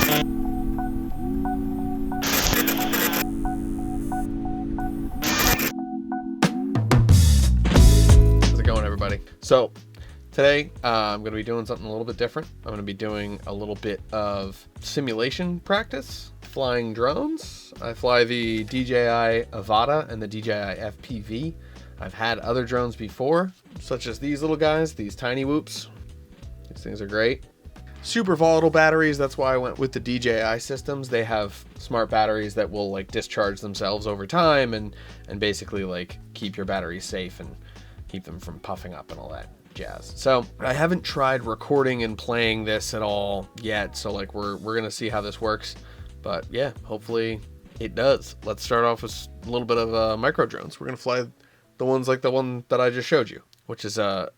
How's it going, everybody? So today I'm going to be doing something a little bit different. I'm going to be doing a little bit of simulation practice, flying drones. I fly the DJI Avata and the DJI FPV. I've had other drones before, such as these little guys, these tiny whoops. These things are great. Super volatile batteries, that's why I went with the DJI systems. They have smart batteries that will like discharge themselves over time and basically like keep your batteries safe and keep them from puffing up and all that jazz. So I haven't tried recording and playing this at all yet, so like we're gonna see how this works. But yeah, hopefully it does. Let's start off with a little bit of micro drones. We're gonna fly the ones like the one that I just showed you, which is a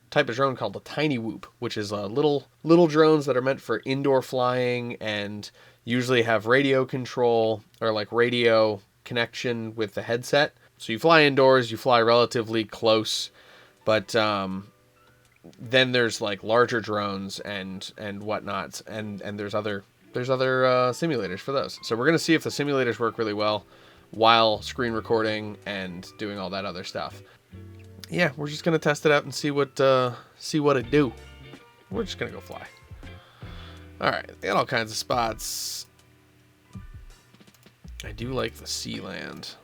type of drone called a tiny whoop, which is little drones that are meant for indoor flying and usually have radio control or like radio connection with the headset. So you fly indoors, you fly relatively close, but then there's like larger drones and whatnot, and there's other simulators for those. So we're gonna see if the simulators work really well while screen recording and doing all that other stuff. Yeah, we're just gonna test it out and see what it do. We're just gonna go fly. All right, they got all kinds of spots. I do like the Sealand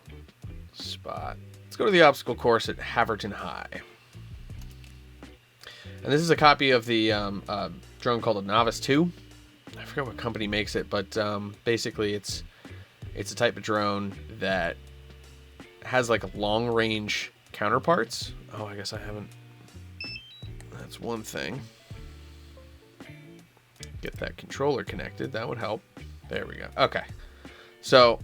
spot. Let's go to the obstacle course at Haverton High. And this is a copy of the drone called a Novice 2. I forget what company makes it, but basically it's a type of drone that has like a long range counterparts. Oh, I guess I haven't. That's one thing. Get that controller connected. That would help. There we go. Okay. So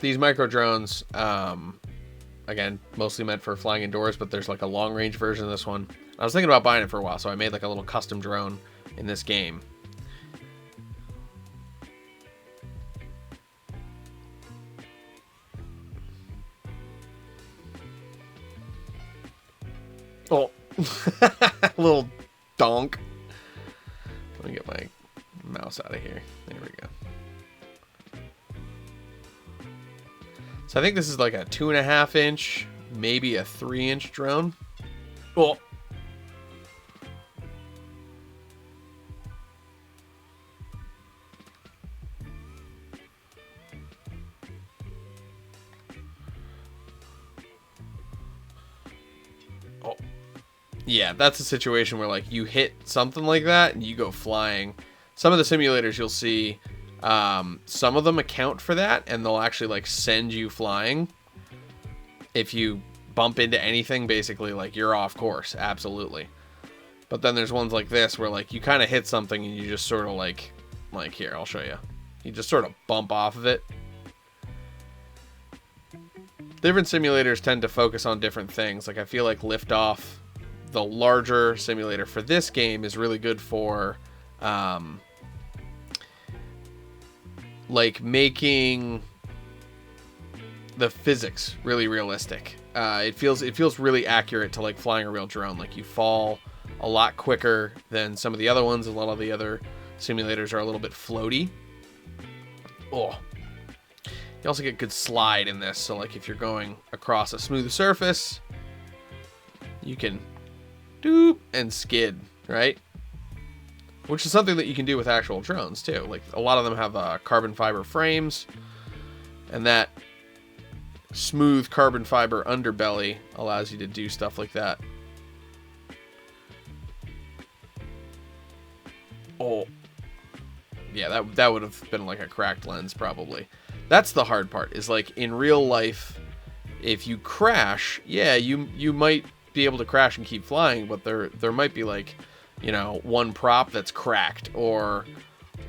these micro drones, again, mostly meant for flying indoors, but there's like a long range version of this one. I was thinking about buying it for a while, so I made like a little custom drone in this game. Oh, little donk. Let me get my mouse out of here. There we go. So I think this is like a 2.5 inch, maybe a 3 inch drone. Oh. Yeah, that's a situation where like you hit something like that and you go flying. Some of the simulators you'll see, some of them account for that and they'll actually like send you flying. If you bump into anything, basically like you're off course, absolutely. But then there's ones like this where like you kind of hit something and you just sort of like here, I'll show you. You just sort of bump off of it. Different simulators tend to focus on different things. Like I feel like Liftoff, the larger simulator for this game, is really good for like making the physics really realistic. It feels really accurate to like flying a real drone. Like you fall a lot quicker than some of the other ones. A lot of the other simulators are a little bit floaty. Oh, you also get good slide in this. So like if you're going across a smooth surface, you can doop and skid, right? Which is something that you can do with actual drones too. Like a lot of them have carbon fiber frames, and that smooth carbon fiber underbelly allows you to do stuff like that. Oh, yeah, that would have been like a cracked lens probably. That's the hard part, is like in real life, if you crash, yeah, you might be able to crash and keep flying, but there might be like, you know, one prop that's cracked or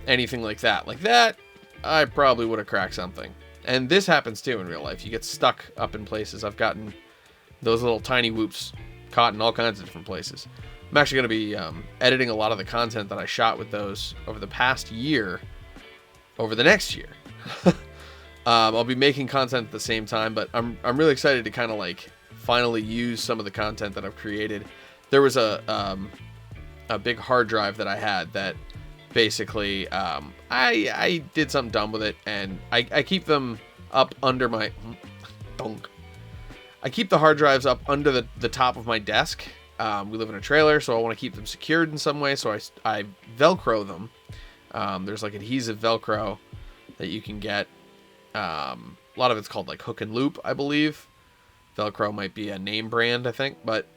anything like that. Like that, I probably would have cracked something. And this happens too in real life. You get stuck up in places. I've gotten those little tiny whoops caught in all kinds of different places. I'm actually going to be editing a lot of the content that I shot with those over the past year, over the next year. I'll be making content at the same time, but I'm really excited to kind of like finally use some of the content that I've created. There was a big hard drive that I had that basically, I did something dumb with it, and I keep them up under my... I keep the hard drives up under the top of my desk. We live in a trailer, so I want to keep them secured in some way, so I Velcro them. There's like adhesive Velcro that you can get. A lot of it's called like hook and loop, I believe. Velcro might be a name brand, I think, but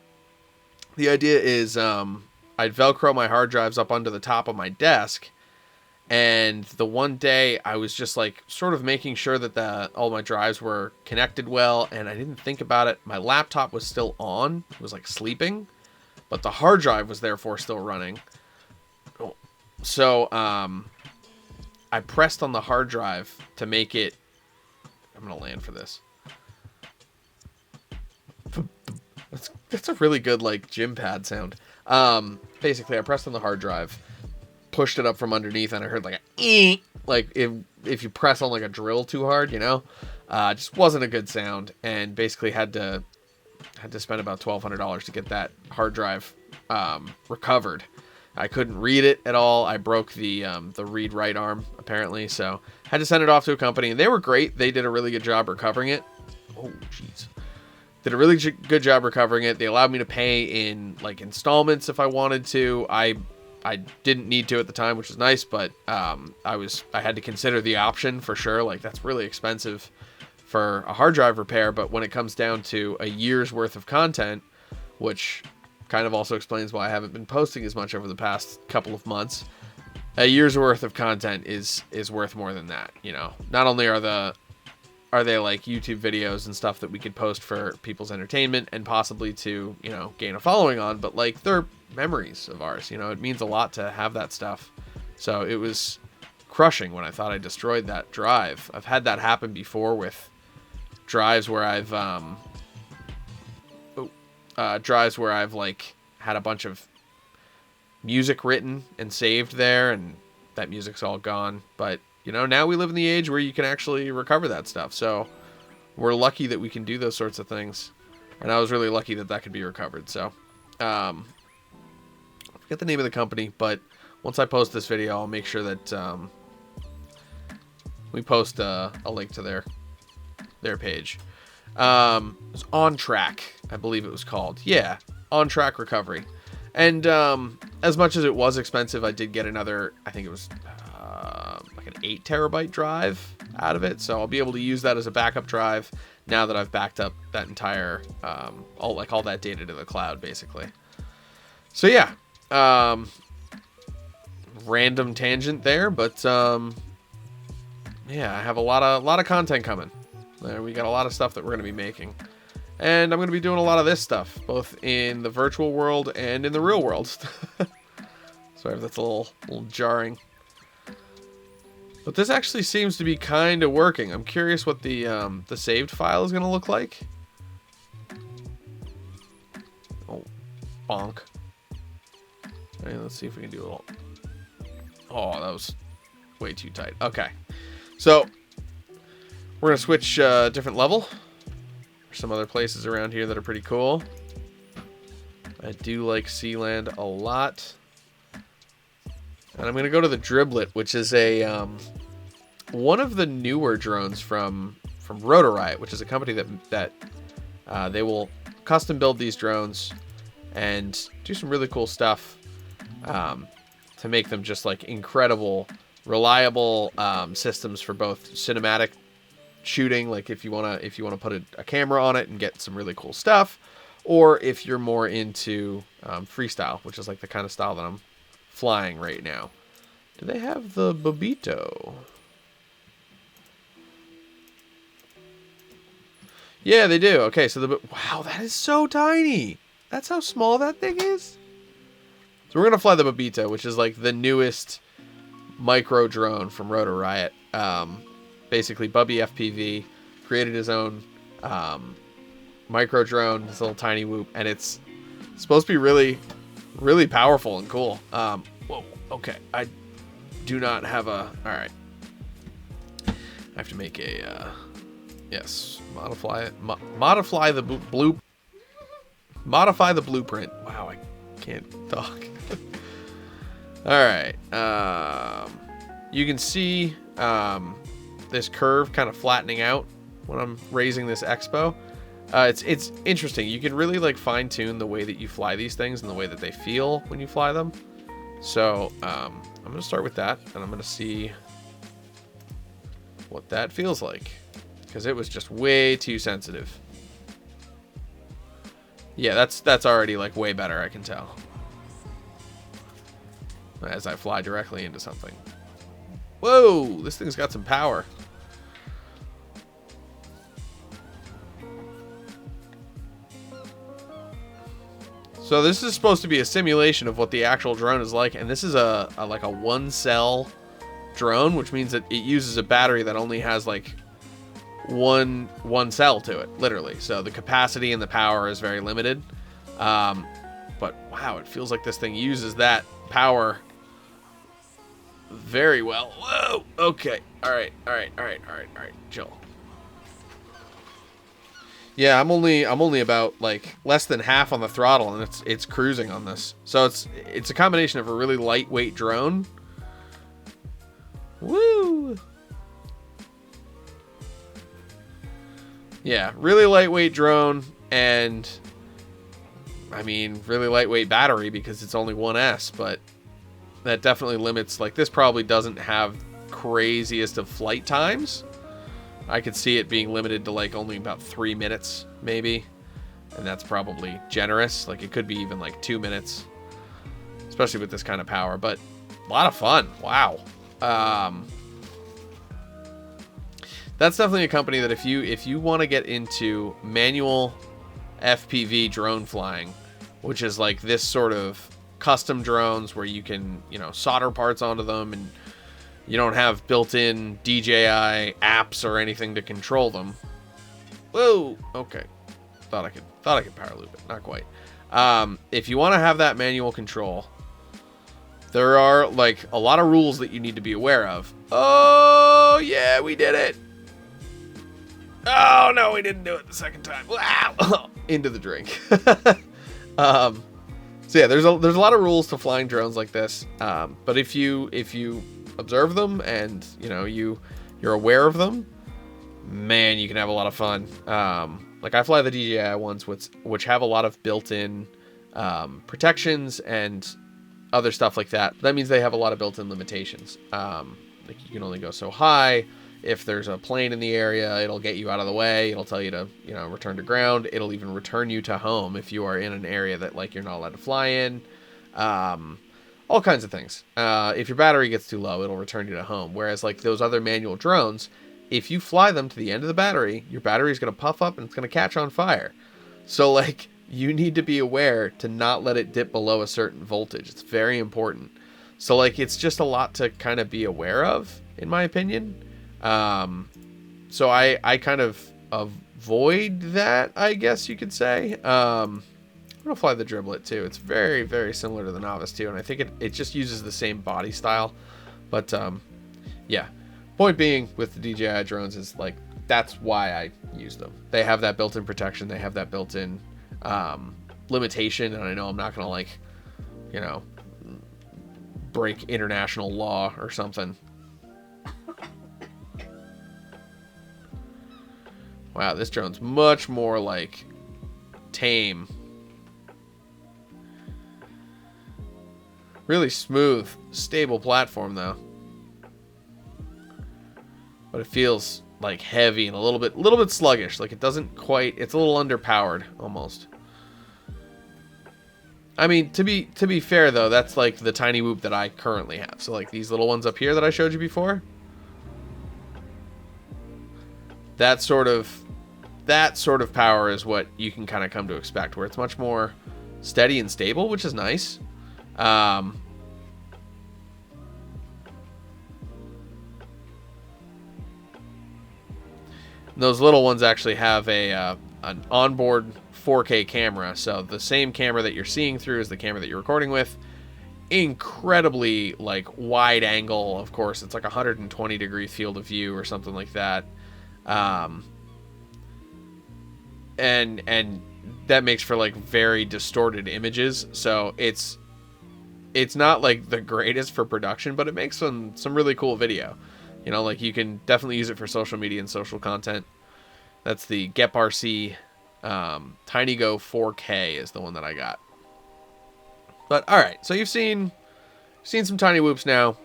the idea is I'd Velcro my hard drives up under the top of my desk, and the one day I was just like sort of making sure that all my drives were connected well, and I didn't think about it. My laptop was still on, it was like sleeping, but the hard drive was therefore still running. So I pressed on the hard drive to make it... I'm going to land for this. That's a really good, like, gym pad sound. Basically, I pressed on the hard drive, pushed it up from underneath, and I heard, like, a eek, like, if you press on, like, a drill too hard, you know? Just wasn't a good sound, and basically had to spend about $1,200 to get that hard drive recovered. I couldn't read it at all. I broke the read-write arm, apparently, so had to send it off to a company, and they were great. They did a really good job recovering it. Oh, jeez. Did a really good job recovering it. They allowed me to pay in, like, installments if I wanted to. I didn't need to at the time, which is nice, but I had to consider the option for sure. Like, that's really expensive for a hard drive repair, but when it comes down to a year's worth of content, which kind of also explains why I haven't been posting as much over the past couple of months. A year's worth of content is worth more than that, you know. Not only are they like YouTube videos and stuff that we could post for people's entertainment and possibly to, you know, gain a following on, but like they're memories of ours, you know. It means a lot to have that stuff. So it was crushing when I thought I destroyed that drive. I've had that happen before with drives where I've like had a bunch of music written and saved there, and that music's all gone. But, you know, now we live in the age where you can actually recover that stuff. So we're lucky that we can do those sorts of things. And I was really lucky that that could be recovered. So, I forget the name of the company, but once I post this video, I'll make sure that, we post a link to their page. It was On Track, I believe it was called. Yeah, On Track Recovery. And as much as it was expensive, I did get another, I think it was like an 8 terabyte drive out of it. So I'll be able to use that as a backup drive now that I've backed up that entire, all that data to the cloud, basically. So yeah, random tangent there, but yeah, I have a lot of content coming. We got a lot of stuff that we're going to be making. And I'm going to be doing a lot of this stuff, both in the virtual world and in the real world. Sorry if that's a little jarring. But this actually seems to be kind of working. I'm curious what the saved file is going to look like. Oh, bonk. Okay, let's see if we can do a little... Oh, that was way too tight. Okay. So, we're going to switch different level. There's some other places around here that are pretty cool. I do like Sealand a lot. And I'm going to go to the Driblet, which is a one of the newer drones from JollyRoger, which is a company that they will custom build these drones and do some really cool stuff to make them just like incredible, reliable systems for both cinematic shooting, like if you want to put a camera on it and get some really cool stuff, or if you're more into freestyle, which is like the kind of style that I'm flying right now. Do they have the Bobito? Yeah, they do. Okay, so wow, that is so tiny. That's how small that thing is. So we're gonna fly the Bobito, which is like the newest micro drone from JollyRoger. Basically, Bubby FPV created his own micro drone, this little tiny whoop, and it's supposed to be really, really powerful and cool. Whoa, okay, I do not have a... All right, I have to make a yes, modify the blueprint. Wow, I can't talk. All right. You can see this curve kind of flattening out when I'm raising this expo. It's interesting. You can really like fine tune the way that you fly these things and the way that they feel when you fly them. So I'm gonna start with that, and I'm gonna see what that feels like, because it was just way too sensitive. Yeah, that's already like way better, I can tell, as I fly directly into something. Whoa, this thing's got some power. So this is supposed to be a simulation of what the actual drone is like, and this is a like a one cell drone, which means that it uses a battery that only has like one cell to it, literally. So the capacity and the power is very limited. But wow, it feels like this thing uses that power very well. Whoa, okay, all right, chill. Yeah, I'm only about like less than half on the throttle, and it's cruising on this. So it's a combination of a really lightweight drone. Woo! Yeah, really lightweight drone, and I mean really lightweight battery because it's only 1S, but that definitely limits. Like, this probably doesn't have craziest of flight times. I could see it being limited to like only about 3 minutes maybe, and that's probably generous. Like, it could be even like 2 minutes, especially with this kind of power, but a lot of fun. Wow. That's definitely a company that if you want to get into manual FPV drone flying, which is like this sort of custom drones where you can, solder parts onto them, and you don't have built-in DJI apps or anything to control them. Whoa, okay. Thought I could power loop it. Not quite. If you want to have that manual control, there are like a lot of rules that you need to be aware of. Oh yeah, we did it. Oh no, we didn't do it the second time. Wow. Into the drink. So yeah, there's a lot of rules to flying drones like this. But if you observe them and you're aware of them, man, you can have a lot of fun. Like, I fly the DJI ones, which have a lot of built-in protections and other stuff like that. That means they have a lot of built-in limitations. Like, you can only go so high. If there's a plane in the area, it'll get you out of the way. It'll tell you to, return to ground. It'll even return you to home if you are in an area that, like, you're not allowed to fly in. All kinds of things. If your battery gets too low, it'll return you to home. Whereas, like, those other manual drones, if you fly them to the end of the battery, your battery is going to puff up and it's going to catch on fire. So, like, you need to be aware to not let it dip below a certain voltage. It's very important. So, like, it's just a lot to kind of be aware of, in my opinion. So I kind of avoid that, I guess you could say. I'm going to fly the Driblet too. It's very, very similar to the Novice too, and I think it just uses the same body style. But yeah, point being with the DJI drones is, like, that's why I use them. They have that built-in protection. They have that built-in limitation, and I know I'm not going to, like, break international law or something. Wow, this drone's much more, like, tame. Really smooth, stable platform, though. But it feels, like, heavy and a little bit sluggish. Like, it doesn't quite... It's a little underpowered, almost. I mean, to be fair, though, that's, like, the tiny whoop that I currently have. So, like, these little ones up here that I showed you before... That sort of power is what you can kind of come to expect, where it's much more steady and stable, which is nice. Those little ones actually have an onboard 4K camera, so the same camera that you're seeing through is the camera that you're recording with. Incredibly, like, wide angle, of course. It's like 120 degree field of view or something like that. And that makes for, like, very distorted images. So it's it's not like the greatest for production, but it makes some really cool video. You know, like you can definitely use it for social media and social content. That's the GepRC TinyGo 4K is the one that I got. But all right, so you've seen some tiny whoops now.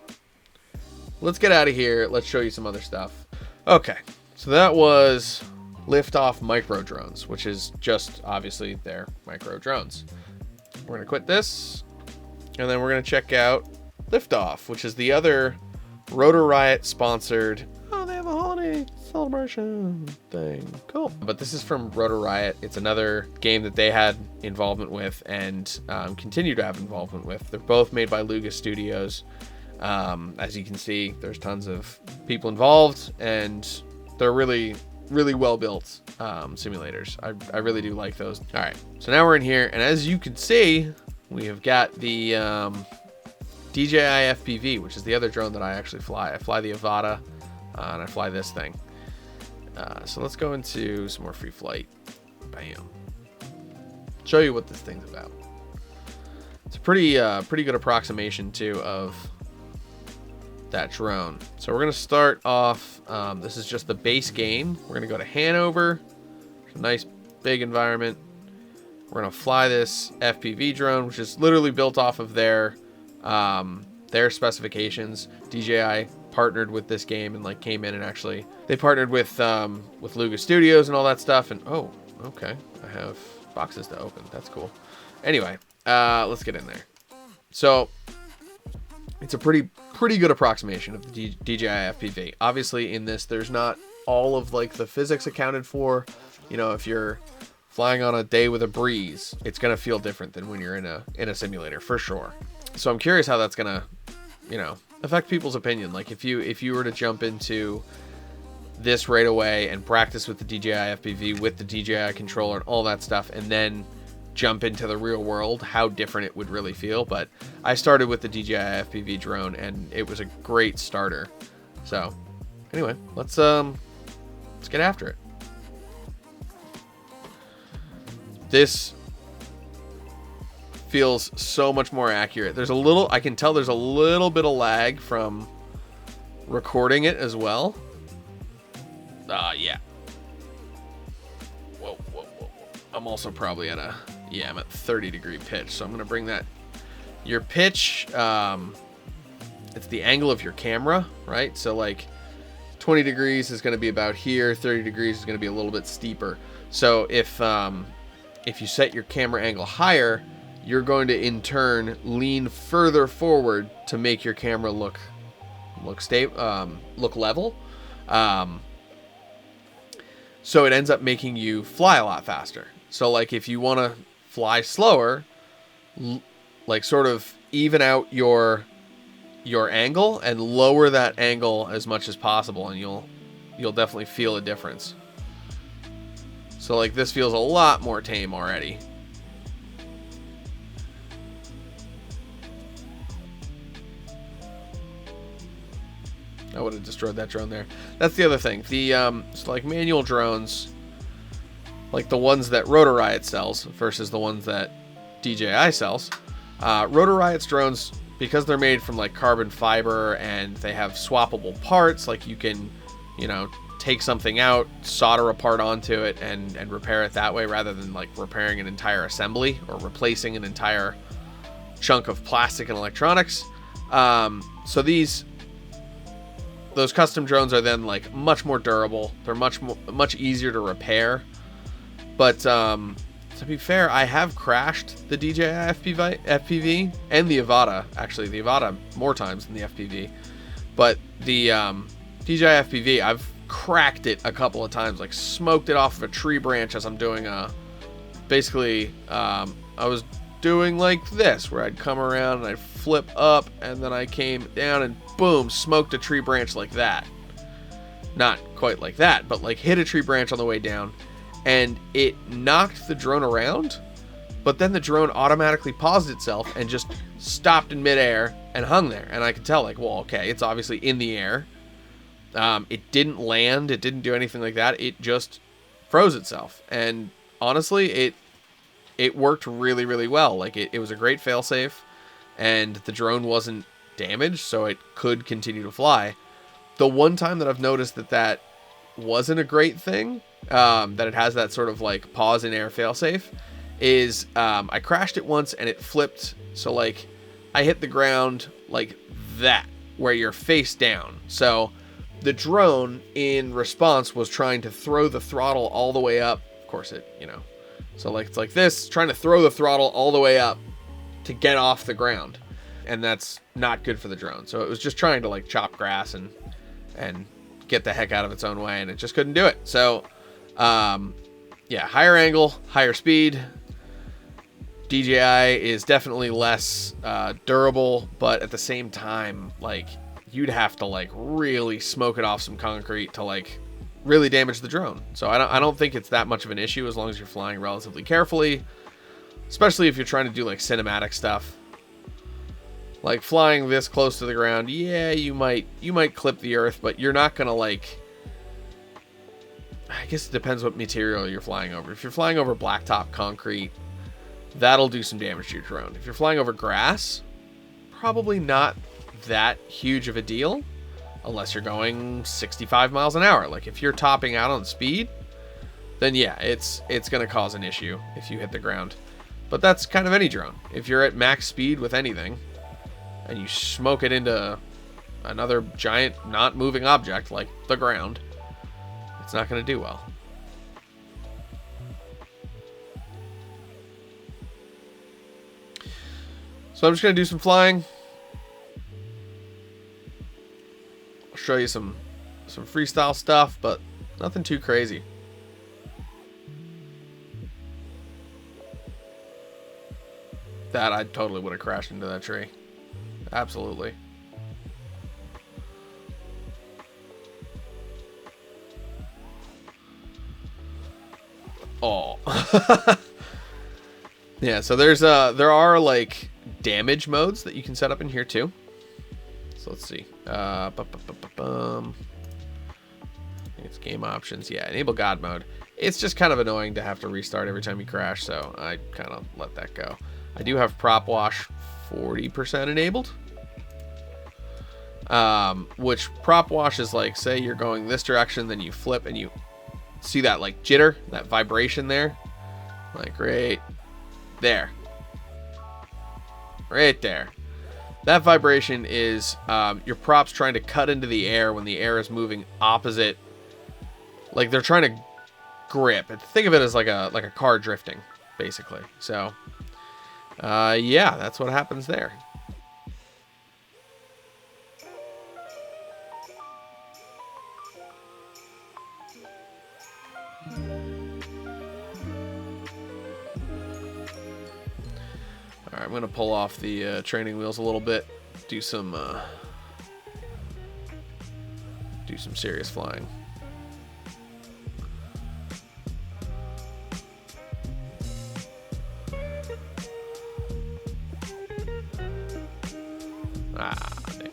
Let's get out of here. Let's show you some other stuff. Okay, so that was Liftoff micro drones, which is just obviously their micro drones. We're gonna quit this, and then we're gonna check out Liftoff, which is the other Rotor Riot sponsored. Oh, they have a holiday celebration thing. Cool. But this is from Rotor Riot. It's another game that they had involvement with and continue to have involvement with. They're both made by Luga Studios. As you can see, there's tons of people involved, and they're really well built simulators. I really do like those. All right, so now we're in here, and as you can see, we have got the DJI FPV, which is the other drone that I actually fly. I fly the Avata, and I fly this thing. So let's go into some more free flight. Bam. Show you what this thing's about. It's a pretty good approximation too of that drone. So we're gonna start off. This is just the base game. We're gonna go to Hanover. It's a nice big environment. We're gonna fly this FPV drone, which is literally built off of their specifications. DJI partnered with this game and like came in and actually they partnered with Luga Studios and all that stuff. And oh, okay, I have boxes to open. That's cool. Anyway, let's get in there. So it's a pretty good approximation of the DJI FPV. Obviously, in this, there's not all of like the physics accounted for. You know, if you're flying on a day with a breeze, it's gonna feel different than when you're in a simulator for sure. So I'm curious how that's gonna, you know, affect people's opinion. Like if you were to jump into this right away and practice with the DJI FPV with the DJI controller and all that stuff, and then jump into the real world, how different it would really feel. But I started with the DJI FPV drone and it was a great starter. So anyway, let's get after it. This feels so much more accurate. I can tell there's a little bit of lag from recording it as well. Yeah. Whoa. I'm also probably at I'm at 30 degree pitch. So I'm going to bring that, your pitch, it's the angle of your camera, right? So like 20 degrees is going to be about here. 30 degrees is going to be a little bit steeper. So if you set your camera angle higher, you're going to in turn lean further forward to make your camera look level. So it ends up making you fly a lot faster. So like if you want to fly slower, like sort of even out your angle and lower that angle as much as possible, and you'll definitely feel a difference. So like this feels a lot more tame already. I would have destroyed that drone there. That's the other thing. The so like manual drones, like the ones that Rotor Riot sells versus the ones that DJI sells. Rotor Riot's drones, because they're made from like carbon fiber and they have swappable parts, like you can, you know, take something out, solder a part onto it and repair it that way rather than like repairing an entire assembly or replacing an entire chunk of plastic and electronics. So those custom drones are then like much more durable. They're much easier to repair. But to be fair, I have crashed the DJI FPV and the Avata. Actually, the Avata more times than the FPV. But the DJI FPV, I've cracked it a couple of times, like smoked it off of a tree branch as I'm doing basically I was doing like this, where I'd come around and I'd flip up and then I came down and boom, smoked a tree branch like that. Not quite like that, but like hit a tree branch on the way down and it knocked the drone around, but then the drone automatically paused itself and just stopped in midair and hung there. And I could tell like, well, okay, it's obviously in the air. It didn't land. It didn't do anything like that. It just froze itself. And honestly, it worked really, really well. Like it was a great failsafe. and the drone wasn't damaged, so it could continue to fly. The one time that I've noticed that wasn't a great thing, that it has that sort of like pause in air failsafe, is I crashed it once and it flipped. So like I hit the ground like that, where you're face down. So the drone in response was trying to throw the throttle all the way up. Of course it, so like it's like this, trying to throw the throttle all the way up to get off the ground. And that's not good for the drone. So it was just trying to like chop grass and get the heck out of its own way, and it just couldn't do it. So yeah, higher angle, higher speed. DJI is definitely less durable, but at the same time, like, you'd have to like really smoke it off some concrete to like really damage the drone. So I don't think it's that much of an issue as long as you're flying relatively carefully, especially if you're trying to do like cinematic stuff. Like flying this close to the ground, yeah, you might clip the earth, but you're not gonna like, I guess it depends what material you're flying over. If you're flying over blacktop concrete, that'll do some damage to your drone. If you're flying over grass, probably not that huge of a deal, unless you're going 65 miles an hour. Like if you're topping out on speed, then yeah, it's gonna cause an issue if you hit the ground. But that's kind of any drone. If you're at max speed with anything, and you smoke it into another giant, not moving object like the ground, it's not going to do well. So I'm just going to do some flying. I'll show you some freestyle stuff, but nothing too crazy. That I totally would have crashed into that tree. Absolutely. Oh. Yeah, so there are like damage modes that you can set up in here too. So let's see. It's game options. Yeah, enable God mode. It's just kind of annoying to have to restart every time you crash, so I kind of let that go. I do have prop wash 40% enabled, which prop wash is like, say you're going this direction, then you flip and you see that like jitter, that vibration there, like right there, right there. That vibration is your props trying to cut into the air when the air is moving opposite, like they're trying to grip. Think of it as like a car drifting, basically. So yeah, that's what happens there. All right, I'm gonna pull off the training wheels a little bit, do some serious flying. Dang.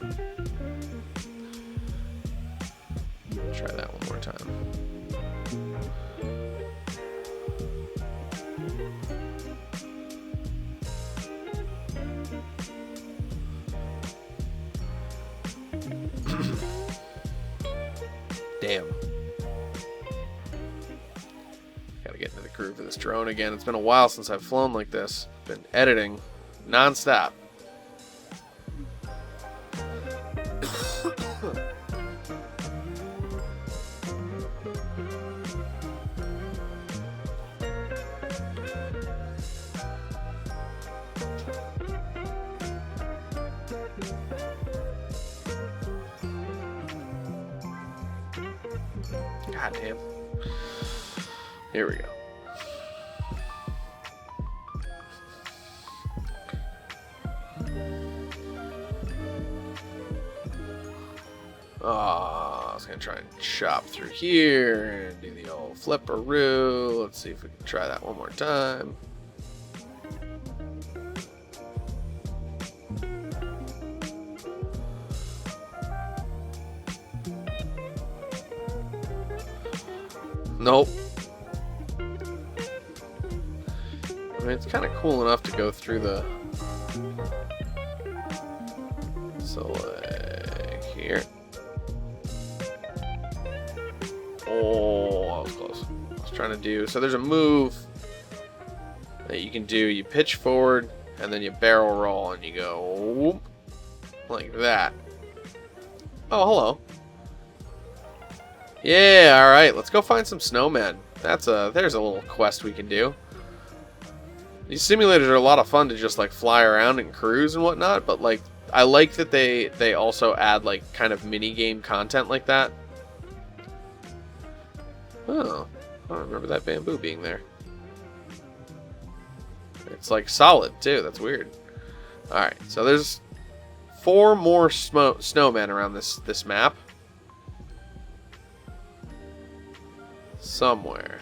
Try that one more time. Damn. Gotta get into the groove of this drone again. It's been a while since I've flown like this. Been editing non-stop. God damn. Here we go. Oh, I was gonna try and chop through here and do the old flipperoo. Let's see if we can try that one more time. Nope. I mean, it's kind of cool enough to go through the So like here. Oh, that was close. I was trying to do, so there's a move that you can do. You pitch forward and then you barrel roll and you go whoop, like that. Oh, hello. Yeah, alright, let's go find some snowmen. There's a little quest we can do. These simulators are a lot of fun to just like fly around and cruise and whatnot, but like I like that they also add like kind of mini game content like that. Oh, I don't remember that bamboo being there. It's like solid too. That's weird. All right, so there's 4 more snowmen around this map. Somewhere.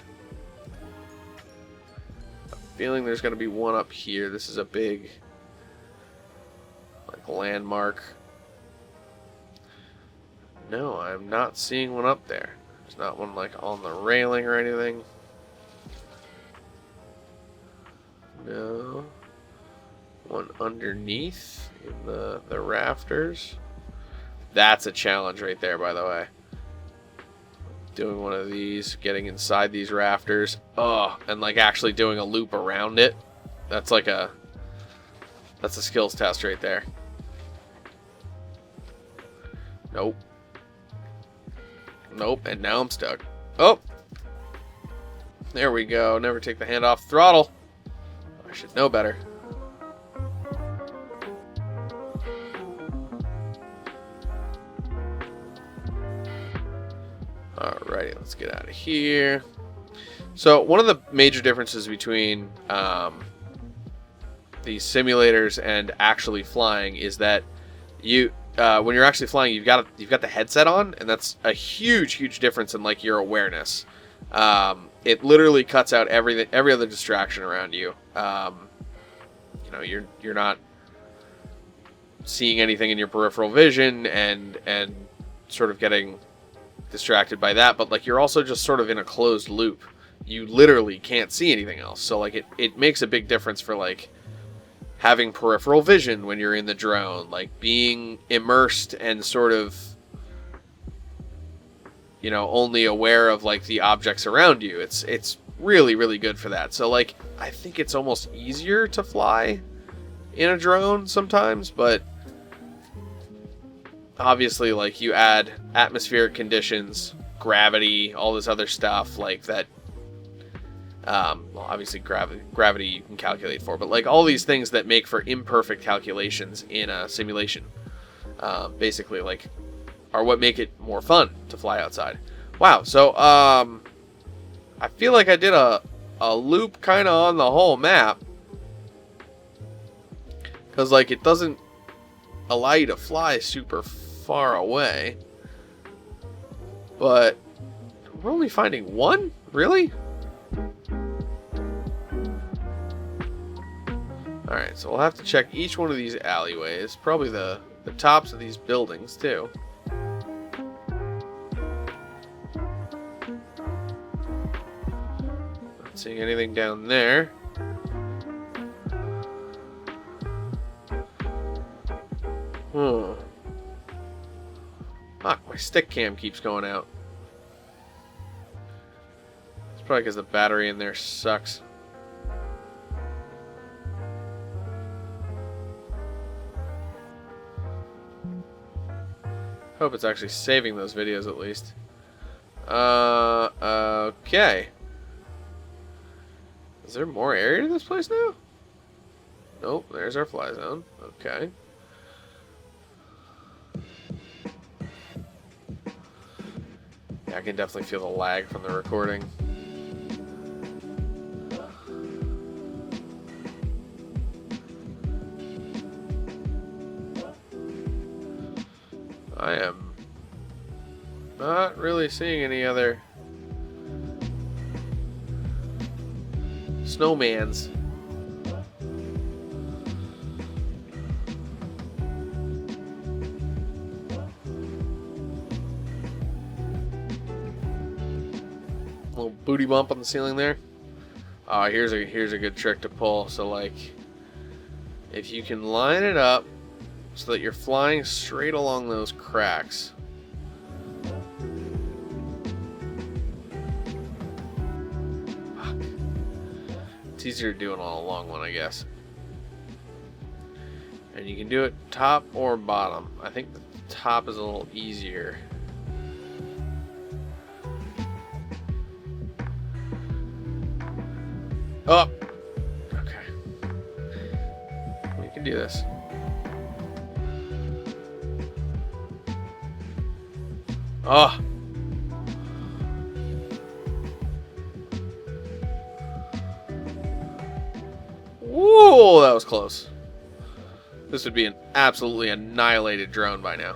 I'm feeling there's going to be one up here. This is a big like landmark. No, I'm not seeing one up there. There's not one like on the railing or anything. No. One underneath in the rafters. That's a challenge right there, by the way. Doing one of these, getting inside these rafters. Oh, and like actually doing a loop around it. That's a skills test right there. Nope. Nope, and now I'm stuck. Oh! There we go. Never take the hand off the throttle. I should know better. Alrighty, let's get out of here. So one of the major differences between these simulators and actually flying is that you when you're actually flying, you've got the headset on, and that's a huge difference in like your awareness. It literally cuts out every other distraction around you. You know, you're not seeing anything in your peripheral vision and sort of getting distracted by that, but like you're also just sort of in a closed loop. You literally can't see anything else. So like it makes a big difference for like having peripheral vision when you're in the drone, like being immersed and sort of, you know, only aware of like the objects around you. It's really good for that. So like I think it's almost easier to fly in a drone sometimes, but obviously like you add atmospheric conditions, gravity, all this other stuff like that. Well, obviously gravity you can calculate for, but like all these things that make for imperfect calculations in a simulation, basically like are what make it more fun to fly outside. Wow. So I feel like I did a loop kind of on the whole map, because like it doesn't allow you to fly super far away, but we're only finding one? Really? Alright, so we'll have to check each one of these alleyways, probably the tops of these buildings too. Not seeing anything down there. Fuck, my stick cam keeps going out. It's probably because the battery in there sucks. Hope it's actually saving those videos at least. Okay. Is there more area to this place now? Nope, there's our fly zone. Okay. Yeah, I can definitely feel the lag from the recording. I am not really seeing any other snowmans. Little booty bump on the ceiling there. Here's a good trick to pull. So like, if you can line it up so that you're flying straight along those cracks. Fuck. It's easier to do it on a long one, I guess. And you can do it top or bottom. I think the top is a little easier. Oh! Okay. We can do this. Oh! Whoa, that was close. This would be an absolutely annihilated drone by now.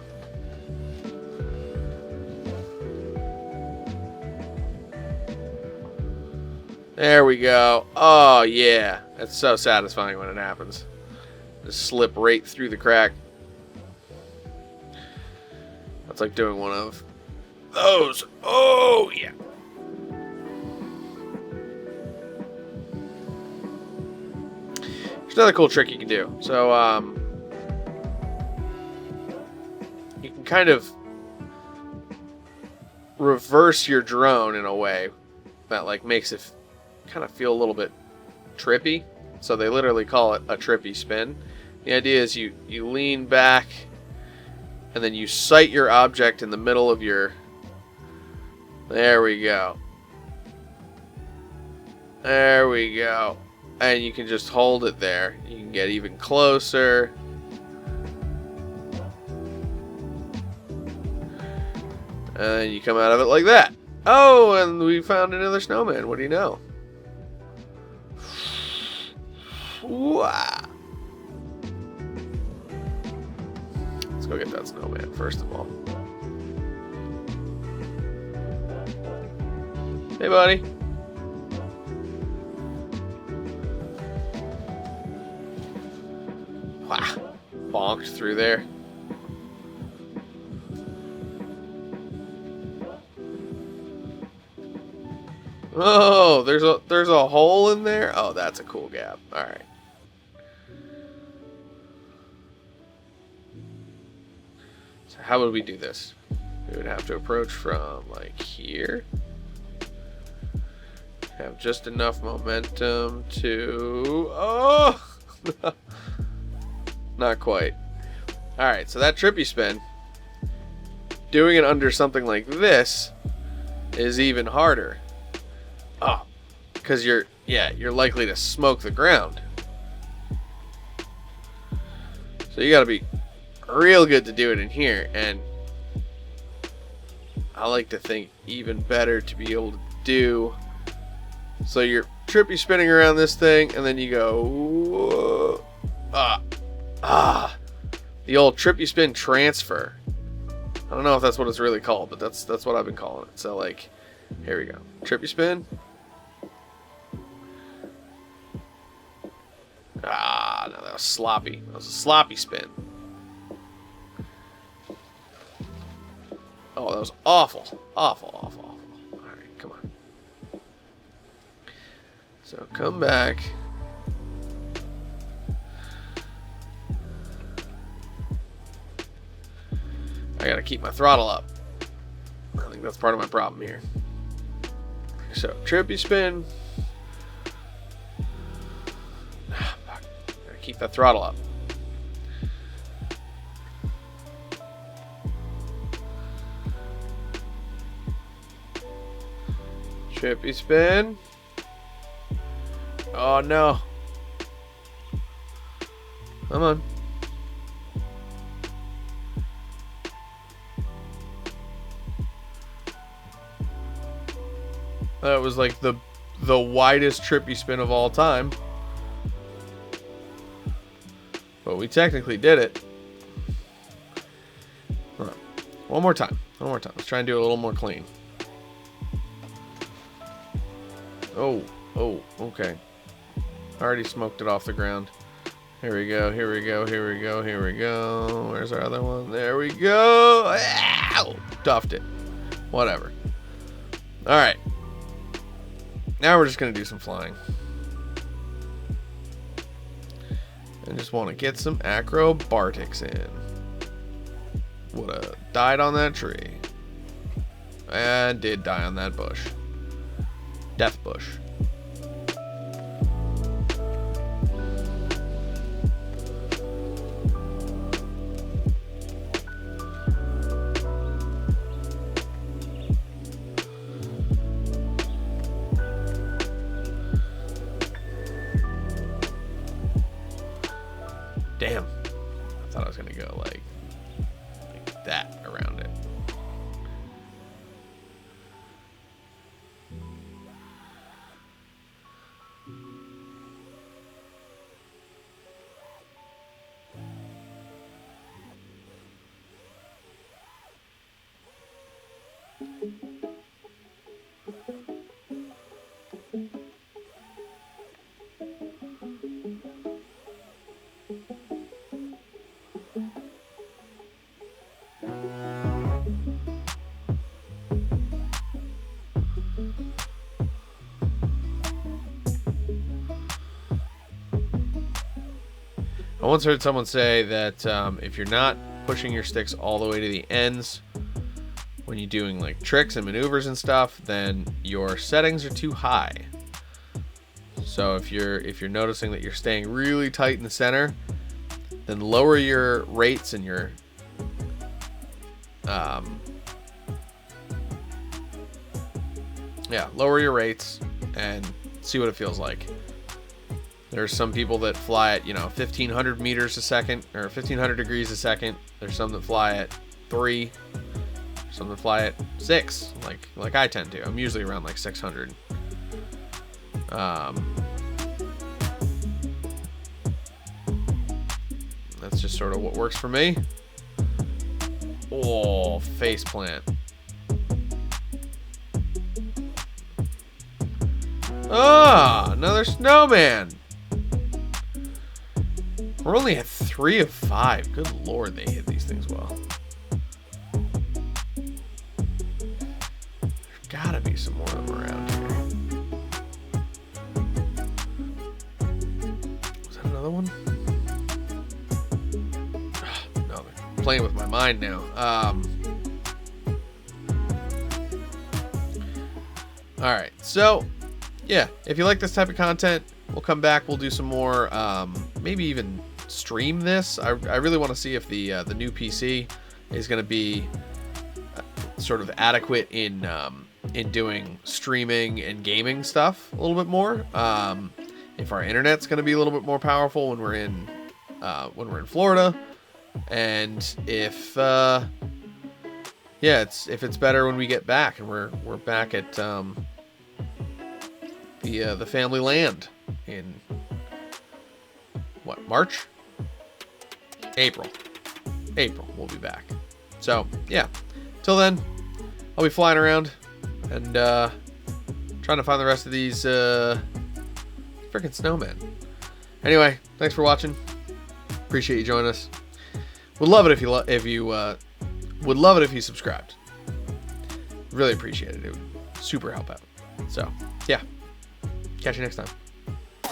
There we go. Oh, yeah. That's so satisfying when it happens. Just slip right through the crack. That's like doing one of those. Oh, yeah. There's another cool trick you can do. So, you can kind of reverse your drone in a way that like makes it kind of feel a little bit trippy. So they literally call it a trippy spin. The idea is you lean back and then you sight your object in the middle of your... There we go. There we go. And you can just hold it there. You can get even closer. And then you come out of it like that. Oh, and we found another snowman. What do you know? Wow. Let's go get that snowman first of all. Hey, buddy. Wow. Bonked through there. Oh, there's a hole in there. Oh, that's a cool gap. All right. So how would we do this? We would have to approach from like here. Have just enough momentum to... Oh! Not quite. All right, so that trippy spin, doing it under something like this is even harder. Oh, because you're likely to smoke the ground. So you got to be real good to do it in here, and I like to think even better to be able to do. So you're trippy spinning around this thing, and then you go, the old trippy spin transfer. I don't know if that's what it's really called, but that's what I've been calling it. So like, here we go, trippy spin. No, that was sloppy. That was a sloppy spin. Oh, that was awful. Awful, awful, awful. Alright, come on. So come back. I gotta keep my throttle up. I think that's part of my problem here. So, trippy spin. Gotta keep that throttle up. Trippy spin. Oh no. Come on. That was like the widest trippy spin of all time. But we technically did it. Hold on. One more time. One more time. Let's try and do it a little more clean. Oh, okay. Already smoked it off the ground. Here we go, here we go, here we go, here we go. Where's our other one? There we go. Ow! Duffed it. Whatever. Alright. Now we're just going to do some flying. and just want to get some acrobatics in. Would have died on that tree. And did die on that bush. Death bush. Damn. I thought I was going to go like that around it. I once heard someone say that if you're not pushing your sticks all the way to the ends when you're doing like tricks and maneuvers and stuff, then your settings are too high. So if you're noticing that you're staying really tight in the center, then lower your rates and your lower your rates and see what it feels like. There's some people that fly at 1500 meters a second or 1500 degrees a second. There's some that fly at 3, some that fly at 6, like I tend to. I'm usually around like 600. That's just sort of what works for me. Oh, face plant. Ah, another snowman. We're only at 3 of 5. Good lord, they hit these things well. There's gotta be some more of them around here. Was that another one? No, they're playing with my mind now. Alright, so yeah, if you like this type of content, we'll come back. We'll do some more, maybe even stream this. I really want to see if the new PC is going to be sort of adequate in doing streaming and gaming stuff a little bit more. If our internet's going to be a little bit more powerful when we're in Florida, and if it's better when we get back and we're back at the family land in what, March? April we'll be back. So yeah, till then I'll be flying around and trying to find the rest of these freaking snowmen. Anyway, thanks for watching. Appreciate you joining us. Would love it if you would love it if you subscribed. Really appreciate it. It would super help out. So yeah, catch you next time.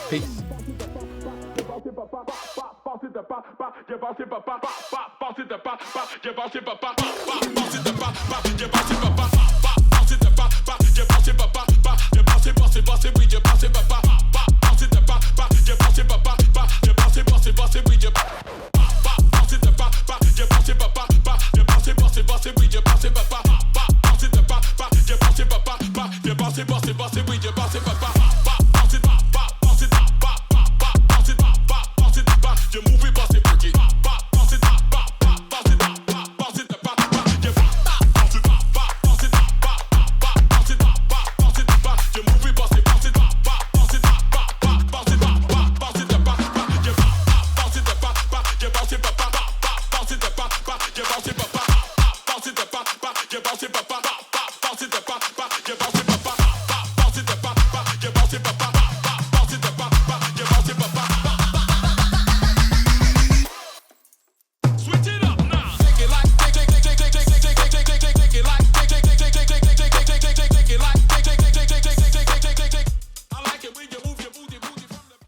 Peace. Bossy,